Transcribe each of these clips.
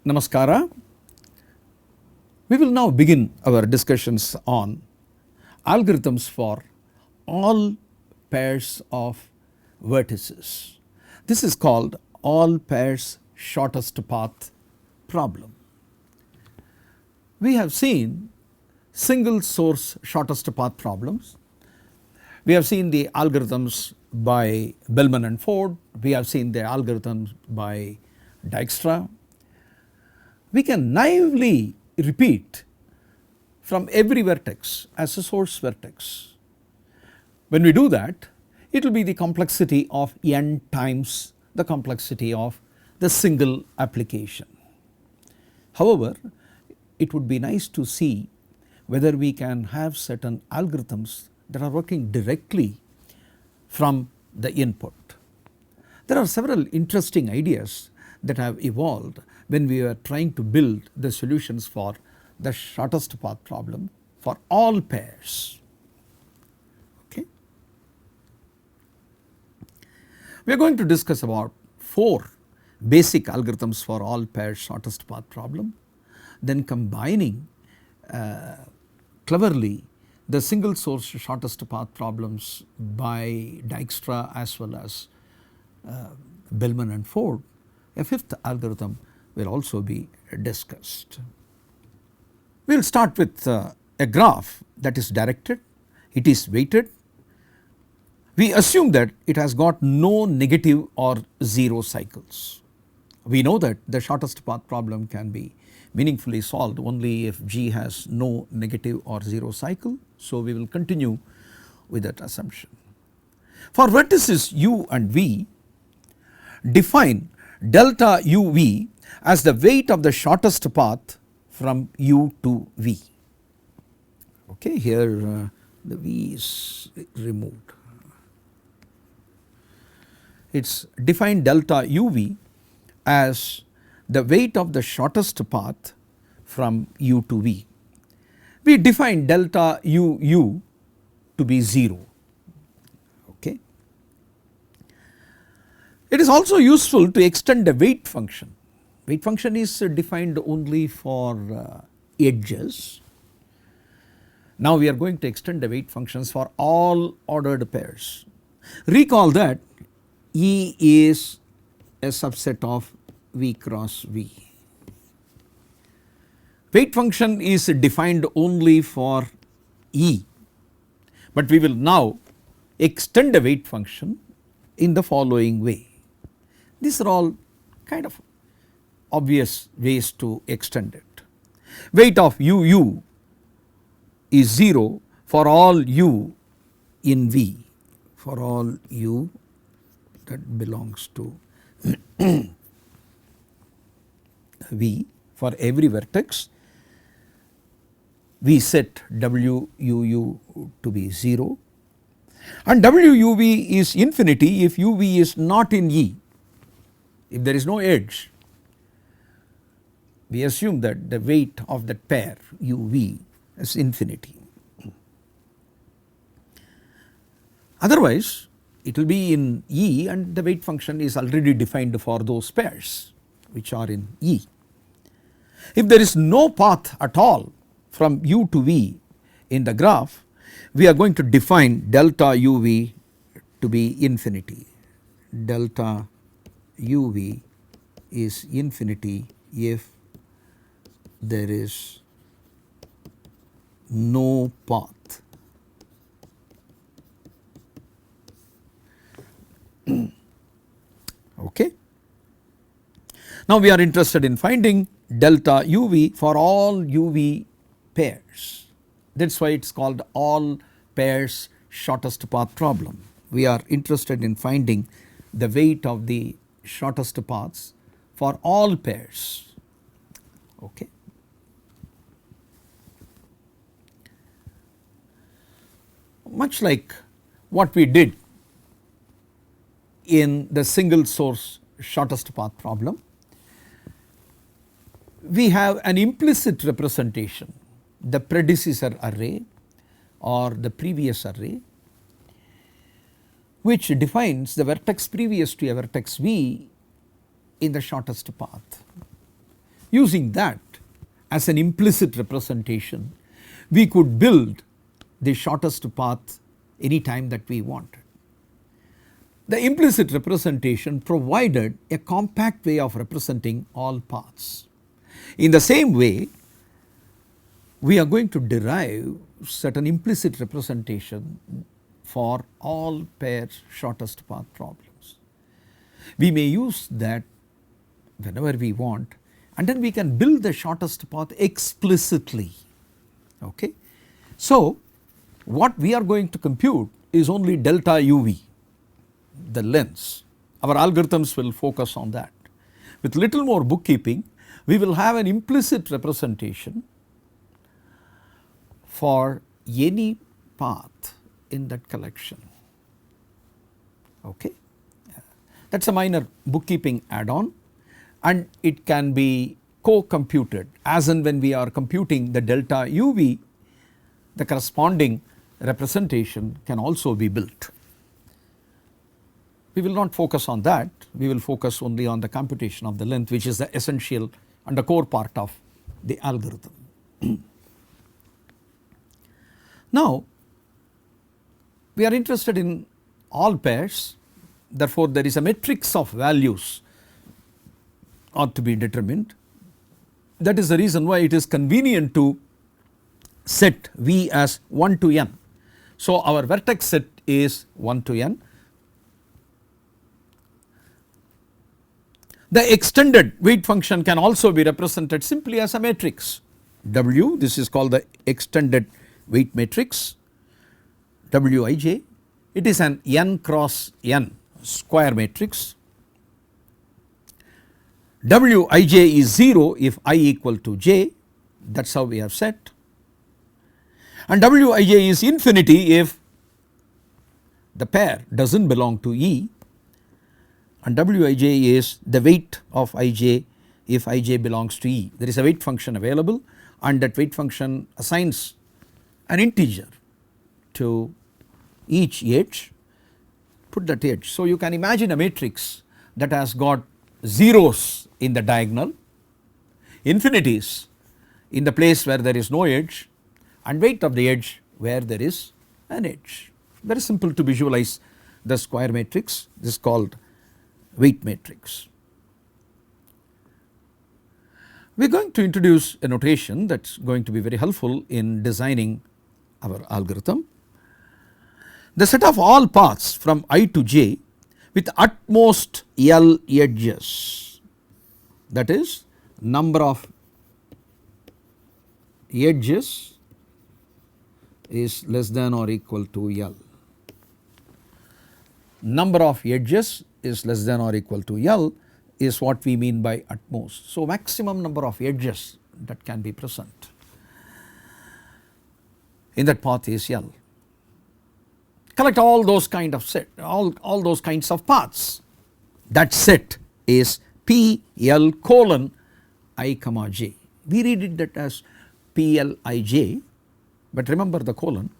Namaskara. We will now begin our discussions on algorithms for all pairs of vertices. This is called all pairs shortest path problem. We have seen single source shortest path problems. We have seen the algorithms by Bellman and Ford. We have seen the algorithms by Dijkstra. We can naively repeat from every vertex as a source vertex. When we do that, it will be the complexity of n times the complexity of the single application. However, it would be nice to see whether we can have certain algorithms that are working directly from the input. There are several interesting ideas that have evolved when we are trying to build the solutions for the shortest path problem for all pairs. Okay. We are going to discuss about 4 basic algorithms for all pairs shortest path problem, then combining cleverly the single source shortest path problems by Dijkstra as well as Bellman and Ford. A 5th algorithm will also be discussed. We will start with a graph that is directed, it is weighted. We assume that it has got no negative or 0 cycles. We know that the shortest path problem can be meaningfully solved only if G has no negative or 0 cycle. So, we will continue with that assumption. For vertices u and v, define delta uv as the weight of the shortest path from u to v. Okay, here the v is removed. It is defined delta uv as the weight of the shortest path from u to v. We define delta uu to be 0. Okay. It is also useful to extend the weight function. Weight function is defined only for edges. Now we are going to extend the weight functions for all ordered pairs. Recall that E is a subset of V cross V. Weight function is defined only for E, but we will now extend the weight function in the following way. These are all kind of obvious ways to extend it. Weight of uu is 0 for all u in V, for all u that belongs to V. For every vertex we set WUU to be 0 and WUV is infinity if UV is not in E. If there is no edge, we assume that the weight of that pair UV is infinity. Otherwise it will be in E and the weight function is already defined for those pairs which are in E. If there is no path at all from u to v in the graph, we are going to define delta uv to be infinity. Delta uv is infinity if there is no path. Okay. Now we are interested in finding delta uv for all uv pairs. That is why it is called all pairs shortest path problem. We are interested in finding the weight of the shortest paths for all pairs. Okay. Much like what we did in the single source shortest path problem, we have an implicit representation, the predecessor array or the previous array, which defines the vertex previous to a vertex v in the shortest path. Using that as an implicit representation, we could build the shortest path any time that we wanted. The implicit representation provided a compact way of representing all paths. In the same way, we are going to derive certain implicit representation for all pairs shortest path problems. We may use that whenever we want, and then we can build the shortest path explicitly. Okay. So, what we are going to compute is only delta uv, the lengths. Our algorithms will focus on that. With little more bookkeeping, we will have an implicit representation for any path in that collection. Okay. That is a minor bookkeeping add-on, and it can be co-computed as and when we are computing the delta uv, the corresponding representation can also be built. We will not focus on that, we will focus only on the computation of the length, which is the essential and the core part of the algorithm. Now, we are interested in all pairs, therefore there is a matrix of values ought to be determined. That is the reason why it is convenient to set V as 1 to n. So, our vertex set is 1 to n. The extended weight function can also be represented simply as a matrix W. This is called the extended weight matrix Wij. It is an n cross n square matrix. Wij is 0 if I equal to j, that is how we have set, and Wij is infinity if the pair does not belong to E, and Wij is the weight of Ij if Ij belongs to E. There is a weight function available, and that weight function assigns an integer to each edge, put that edge. So, you can imagine a matrix that has got zeros in the diagonal, infinities in the place where there is no edge, and weight of the edge where there is an edge. Very simple to visualize the square matrix. This is called weight matrix. We are going to introduce a notation that is going to be very helpful in designing our algorithm. The set of all paths from I to j with utmost L edges, that is number of edges is less than or equal to L. Number of edges is less than or equal to L is what we mean by utmost. So, maximum number of edges that can be present in that path is L. Collect all those kind of set, all those kinds of paths. That set is PL colon I comma j. We read it that as PLIJ, but remember the colon,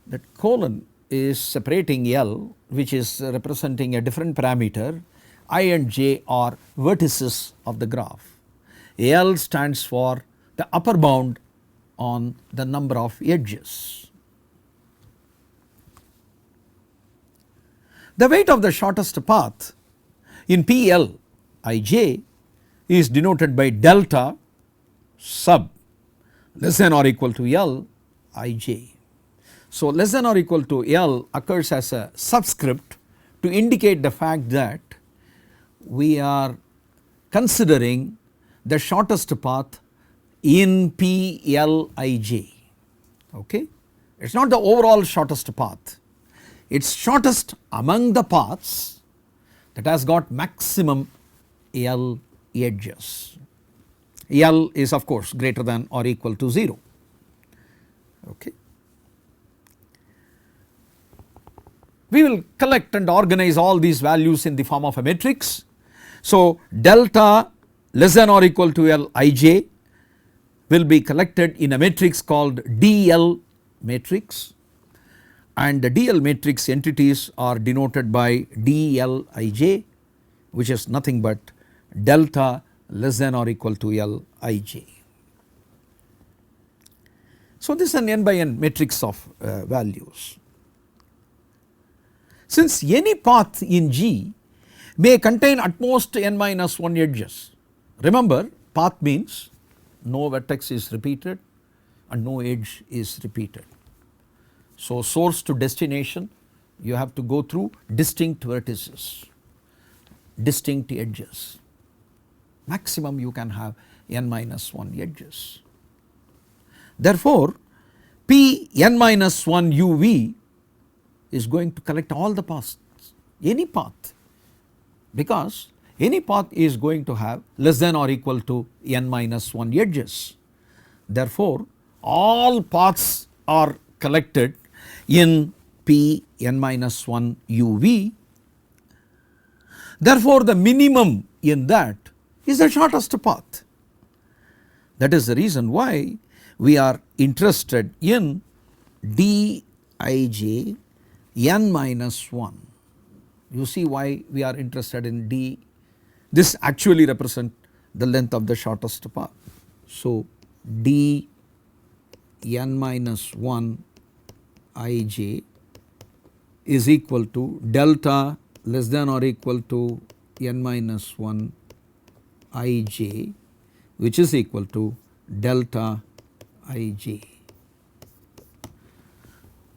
that colon is separating L, which is representing a different parameter. I and j are vertices of the graph. L stands for the upper bound on the number of edges. The weight of the shortest path in PLIJ is denoted by delta sub less than or equal to Lij. So, less than or equal to L occurs as a subscript to indicate the fact that we are considering the shortest path in PLIJ. Okay? It is not the overall shortest path, it is shortest among the paths that has got maximum L edges. L is of course greater than or equal to 0. Okay. We will collect and organize all these values in the form of a matrix. So, delta less than or equal to Lij will be collected in a matrix called DL matrix, and the DL matrix entities are denoted by DLij, which is nothing but delta less than or equal to Lij. So, this is an n by n matrix of values. Since any path in G may contain at most n minus 1 edges, remember path means no vertex is repeated and no edge is repeated. So, source to destination you have to go through distinct vertices, distinct edges, maximum you can have n minus 1 edges. Therefore, P n minus 1 uv is going to collect all the paths, any path, because any path is going to have less than or equal to n minus 1 edges. Therefore, all paths are collected in P n minus 1 uv. Therefore, the minimum in that is the shortest path. That is the reason why we are interested in Dij n minus 1. You see why we are interested in D. This actually represents the length of the shortest path. So, D n minus 1 Ij is equal to delta less than or equal to n minus 1 Ij, which is equal to delta Ij,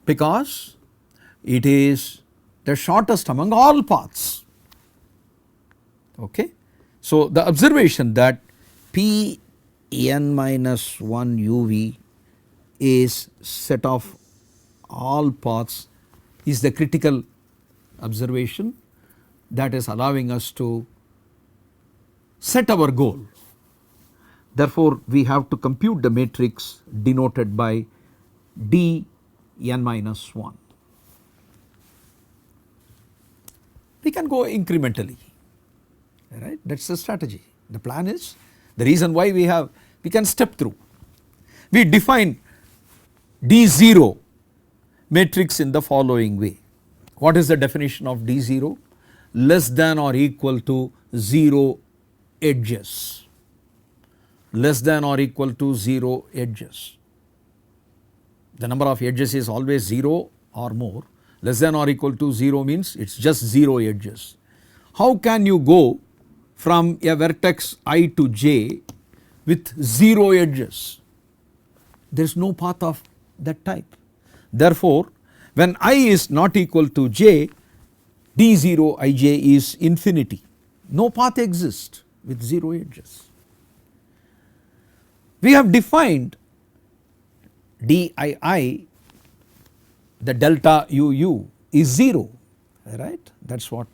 because it is the shortest among all paths. Okay. So, the observation that P n minus 1 uv is set of all paths is the critical observation that is allowing us to set our goal. Therefore, we have to compute the matrix denoted by D n minus 1. We can go incrementally, right, that is the strategy. The plan is, the reason why we can step through. We define D0 matrix in the following way. What is the definition of D0? Less than or equal to 0 edges, less than or equal to 0 edges. The number of edges is always 0 or more. Less than or equal to 0 means it is just 0 edges. How can you go from a vertex I to j with 0 edges? There is no path of that type. Therefore, when I is not equal to j, d0 ij is infinity. No path exists with 0 edges. We have defined dii, the delta uu is 0, right, that is what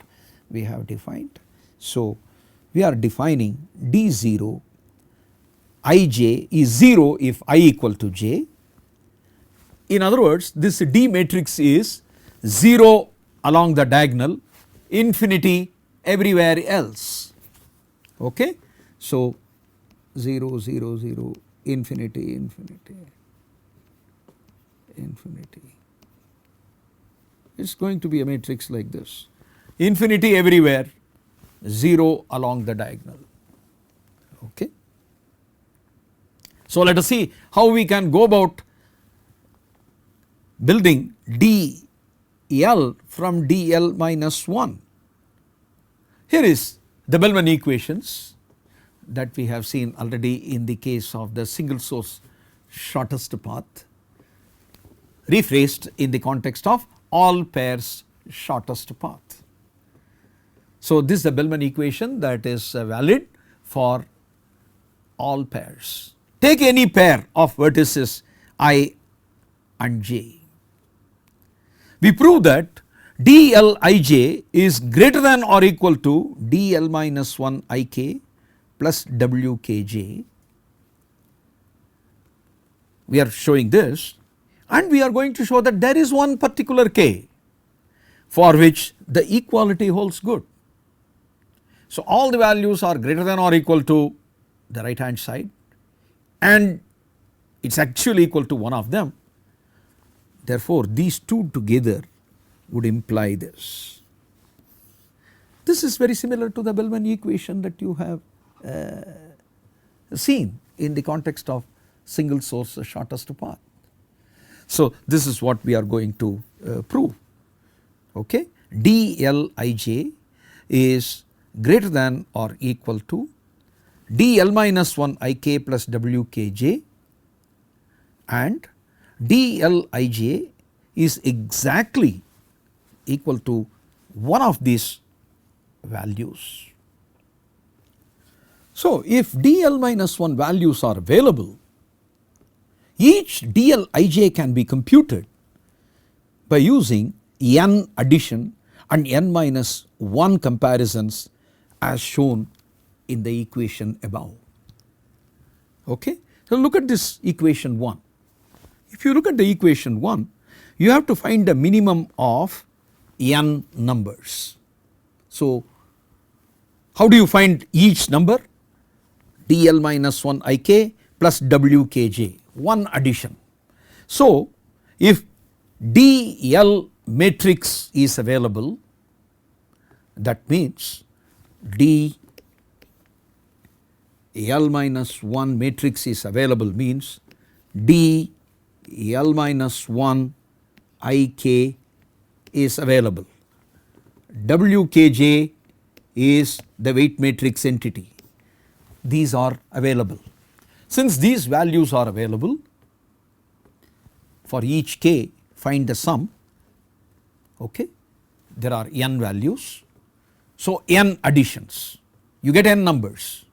we have defined. So, we are defining d0 ij is 0 if I equal to j. In other words, this D matrix is 0 along the diagonal, infinity everywhere else. Okay. So, 0 0 0 infinity infinity infinity. It is going to be a matrix like this, infinity everywhere, 0 along the diagonal. Okay. So, let us see how we can go about building dl from dl minus 1. Here is the Bellman equations that we have seen already in the case of the single source shortest path, rephrased in the context of all pairs shortest path. So, this is the Bellman equation that is valid for all pairs. Take any pair of vertices I and j. We prove that dlij is greater than or equal to dl minus 1 ik plus wkj. We are showing this, and we are going to show that there is one particular k for which the equality holds good. So, all the values are greater than or equal to the right hand side, and it is actually equal to one of them. Therefore, these two together would imply this. This is very similar to the Bellman equation that you have seen in the context of single source shortest path. So, this is what we are going to prove. Okay. dLij is greater than or equal to dl minus 1 ik plus wkj, and dLij is exactly equal to one of these values. So, if dl minus 1 values are available, each dLij can be computed by using n addition and n minus 1 comparisons as shown in the equation above. Okay. So, look at this equation 1. If you look at the equation 1, you have to find a minimum of n numbers. So, how do you find each number? dl minus 1 ik plus wkj, one addition. So, if dl matrix is available, that means dl minus 1 matrix is available means dl minus 1 ik is available. Wkj is the weight matrix entity. These are available. Since these values are available, for each k find the sum. Okay. There are n values. So, n additions, you get n numbers,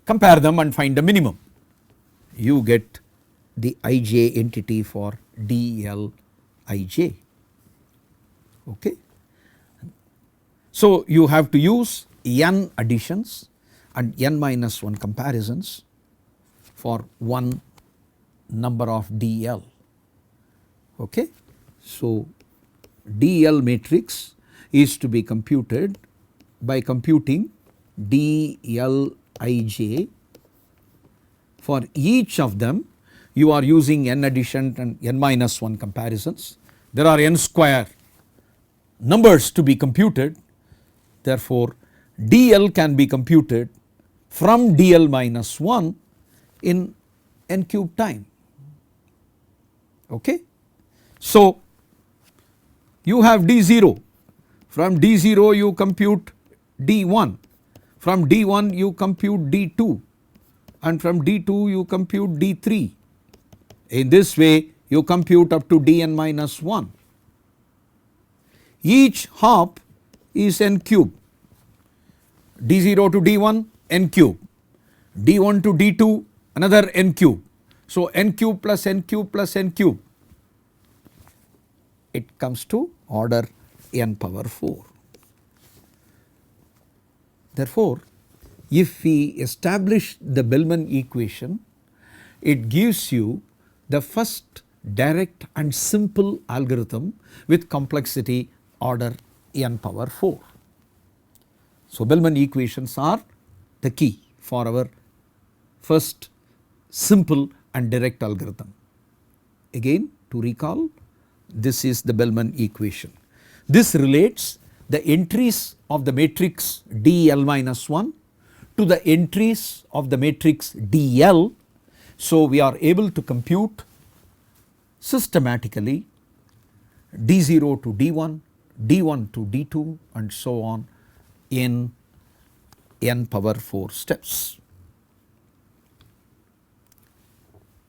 compare them and find the minimum. You get the ij entity for dLij. Okay. So, you have to use n additions and n minus 1 comparisons for one number of dl. Okay. So, dl matrix is to be computed by computing dLij. For each of them you are using n addition and n minus 1 comparisons. There are n square numbers to be computed. Therefore, dl can be computed from dl minus 1 in n cube time. Okay. So, you have d0, from d0 you compute d1, from d1 you compute d2, and from d2 you compute d3. In this way you compute up to dn minus 1. Each hop is n cube, d0 to d1 n cube, d1 to d2 another n cube. So, n cube plus n cube plus n cube, it comes to order n power 4. Therefore, if we establish the Bellman equation, it gives you the first direct and simple algorithm with complexity order n power 4. So, Bellman equations are the key for our first simple and direct algorithm. Again, to recall, this is the Bellman equation. This relates the entries of the matrix dl minus 1 to the entries of the matrix dl. So, we are able to compute systematically d0 to d1, d1 to d2 and so on in n power 4 steps.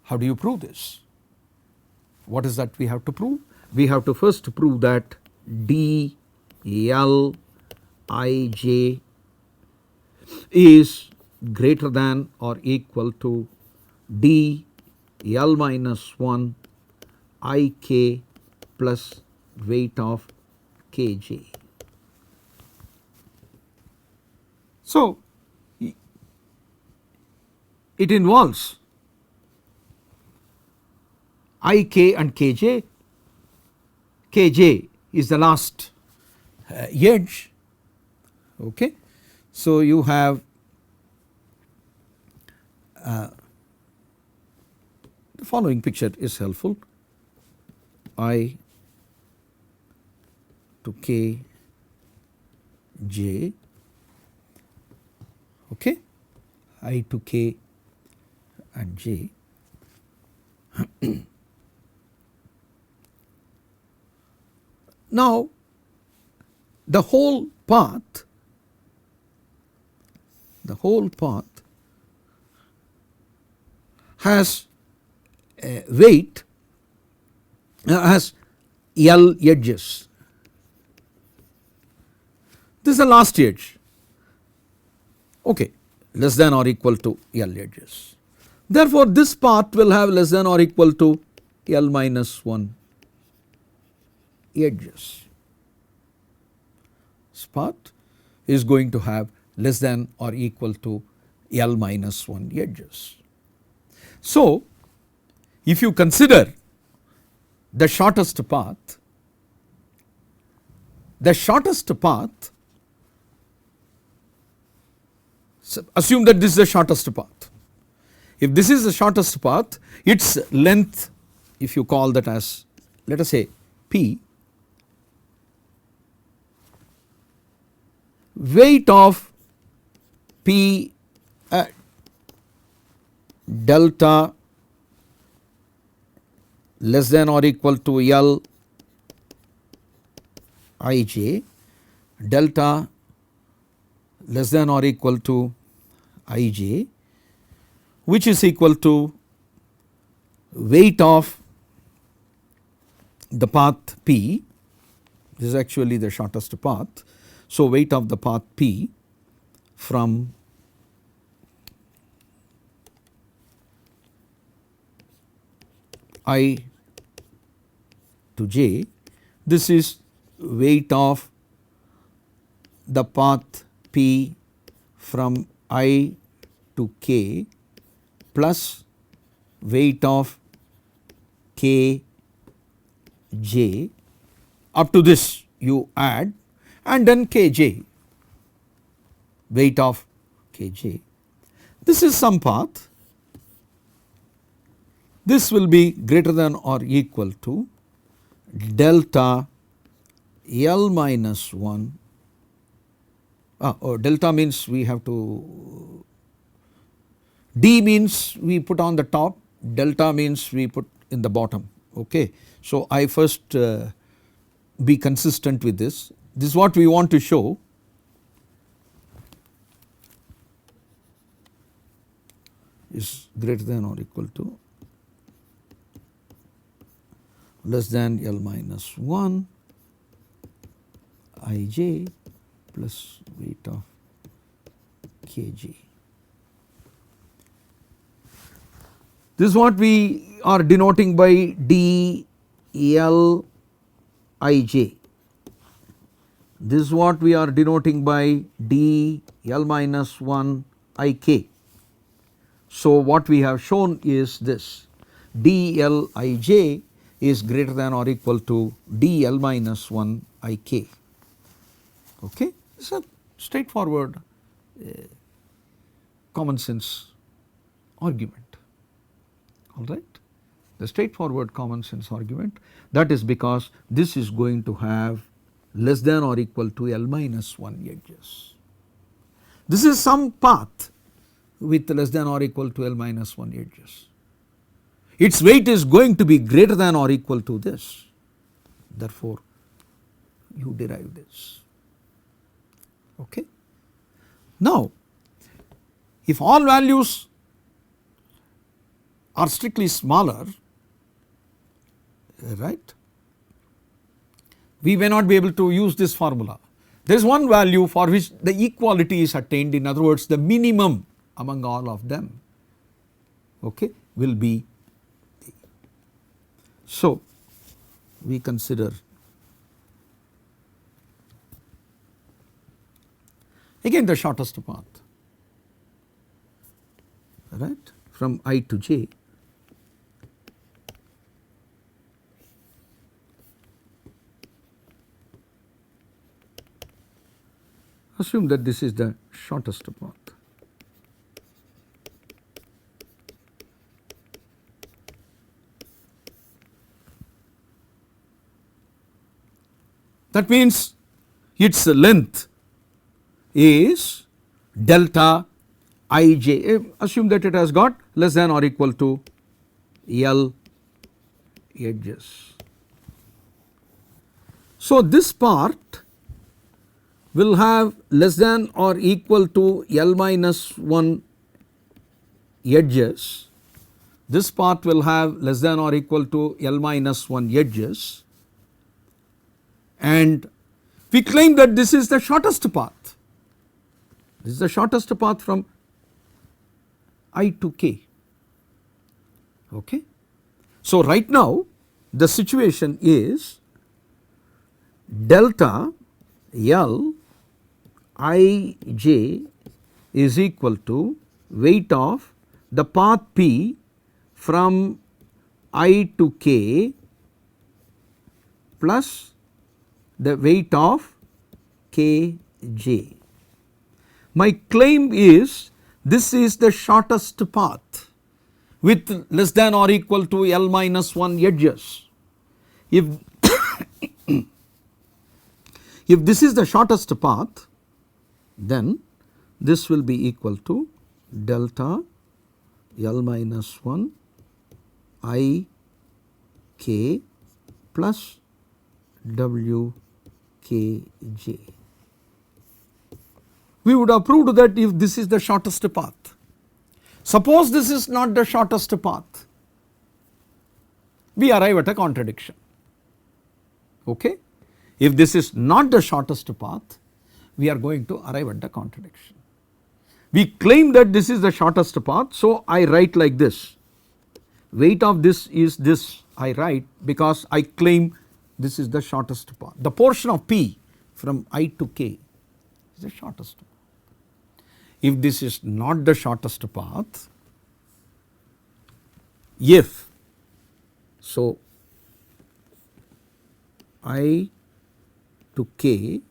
How do you prove this? What is that we have to prove? We have to first prove that dLij is greater than or equal to dl minus 1 ik plus weight of kj. So, it involves ik and kj. Kj is the last edge. Okay. So, you have the following picture is helpful. I to k j. okay, I to k and j. Now the whole path has a weight, has L edges. This is the last edge, okay, less than or equal to L edges. Therefore, this path will have less than or equal to L minus 1 edges. This path is going to have less than or equal to L minus 1 edges. So, if you consider the shortest path, so assume that this is the shortest path. If this is the shortest path, its length, if you call that as, let us say, p, weight of p delta less than or equal to L ij, delta less than or equal to ij, which is equal to weight of the path p. This is actually the shortest path. So, weight of the path p from I to j, this is weight of the path p from I to k plus weight of k j, up to this you add, and then k j, weight of k j. This is some path, this will be greater than or equal to delta L minus 1, delta means we have to, d means we put on the top, delta means we put in the bottom, okay. So, I first be consistent with this. This is what we want to show. Is greater than or equal to less than L minus 1 ij plus weight of kj. This is what we are denoting by d L ij. This is what we are denoting by d L minus 1 ik. So, what we have shown is this, d L ij is greater than or equal to d L minus 1 ik, okay. This is a straightforward common sense argument, all right. The straightforward common sense argument, that is because this is going to have less than or equal to L minus 1 edges. This is some path with less than or equal to L minus 1 edges. Its weight is going to be greater than or equal to this, therefore, you derive this, okay. Now, if all values are strictly smaller, right, we may not be able to use this formula. There is one value for which the equality is attained, in other words the minimum among all of them, okay, will be. So, we consider again the shortest path, right, from I to j. Assume that this is the shortest path. That means its length is delta ij, assume that it has got less than or equal to L edges. So, this part will have less than or equal to L minus 1 edges, this part will have less than or equal to L minus 1 edges, and we claim that this is the shortest path. This is the shortest path from I to k. Okay. So, right now the situation is delta L I j is equal to weight of the path P from I to k plus the weight of k j. My claim is this is the shortest path with less than or equal to L minus 1 edges. If if this is the shortest path, then this will be equal to delta L minus 1 I k plus W k j. We would have proved that if this is the shortest path. Suppose this is not the shortest path, we arrive at a contradiction. Okay? If this is not the shortest path, we are going to arrive at the contradiction. We claim that this is the shortest path, so I write like this, weight of this is this, I write because I claim this is the shortest path. The portion of P from I to k is the shortest path. If this is not the shortest path, if so I to k,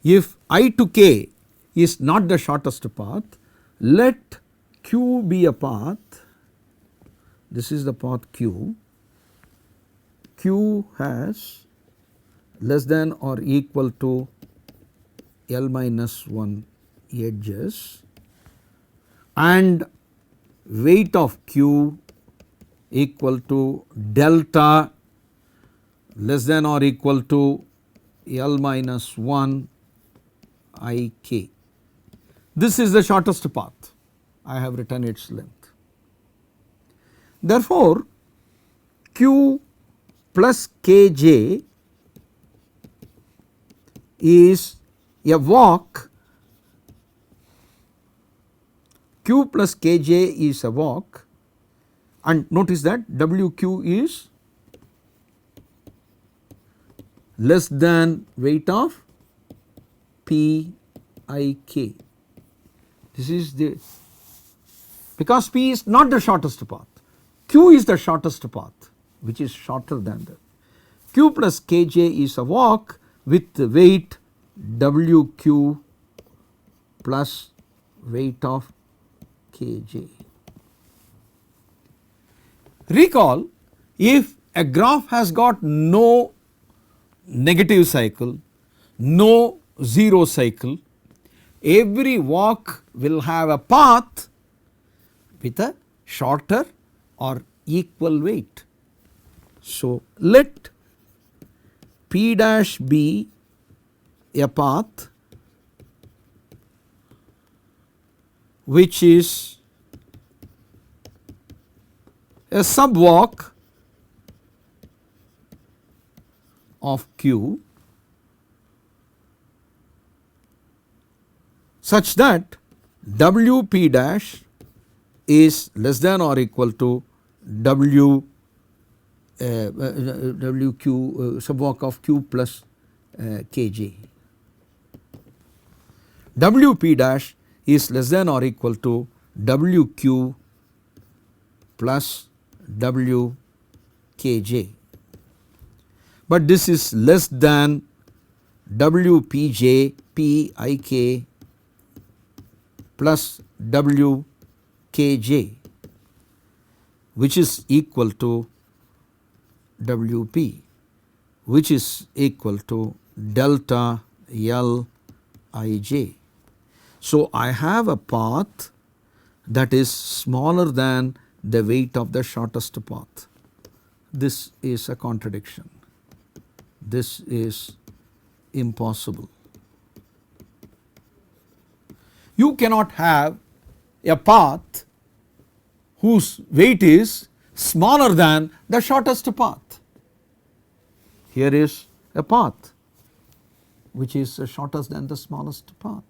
if I to k is not the shortest path, let q be a path, this is the path q, q has less than or equal to L minus 1 edges and weight of q equal to delta less than or equal to L minus 1 I k. This is the shortest path, I have written its length. Therefore, q plus kj is a walk, q plus kj is a walk, and notice that wq is less than weight of p I k. This is the, because p is not the shortest path, q is the shortest path which is shorter than that. Q plus kj is a walk with the weight wq plus weight of kj. Recall, if a graph has got no negative cycle, no zero cycle, every walk will have a path with a shorter or equal weight. So, let P dash be a path which is a subwalk of q such that Wp dash is less than or equal to WQ subwalk of q plus kj. Wp dash is less than or equal to WQ plus WKJ, but this is less than WPJ PIK plus WKJ, which is equal to WP, which is equal to delta L I j. So, I have a path that is smaller than the weight of the shortest path. This is a contradiction. This is impossible. You cannot have a path whose weight is smaller than the shortest path. Here is a path which is shortest than the smallest path.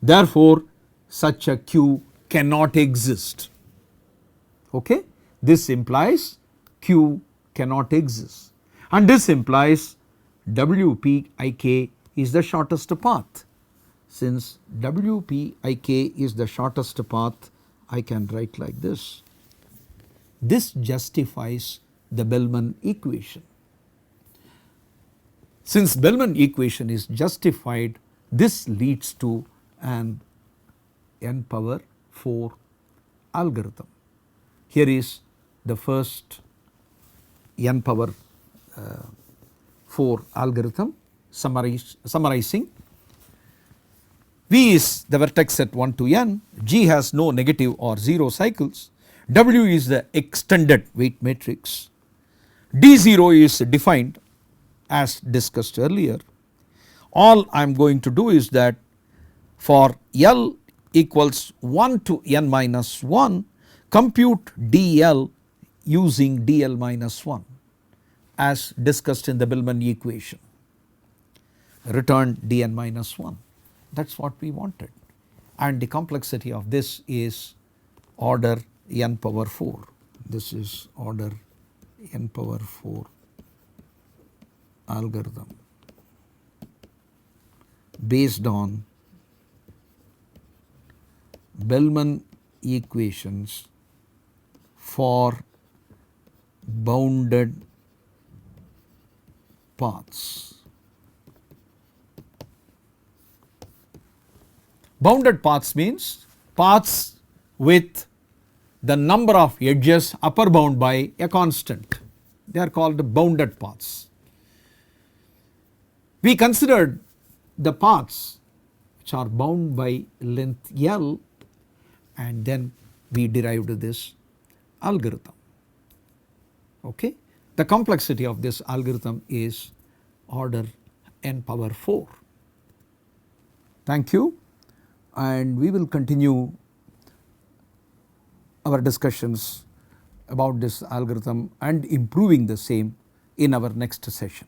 Therefore, such a Q cannot exist. Okay? This implies Q cannot exist, and this implies WPIK is the shortest path. Since WPIK is the shortest path, I can write like this. This justifies the Bellman equation. Since Bellman equation is justified, this leads to an n power 4 algorithm. Here is the first n power 4 algorithm summarizing. V is the vertex set 1 to n, G has no negative or 0 cycles, W is the extended weight matrix, D0 is defined as discussed earlier. All I am going to do is that for L equals 1 to n minus 1, compute dl using dl minus 1 as discussed in the Bellman equation. Return dn minus 1. That is what we wanted, and the complexity of this is order n power 4. This is order n power 4 algorithm based on Bellman equations for bounded paths. Bounded paths means paths with the number of edges upper bound by a constant. They are called bounded paths. We considered the paths which are bound by length L, and then we derived this algorithm. Okay? The complexity of this algorithm is order n power 4. Thank you, and we will continue our discussions about this algorithm and improving the same in our next session.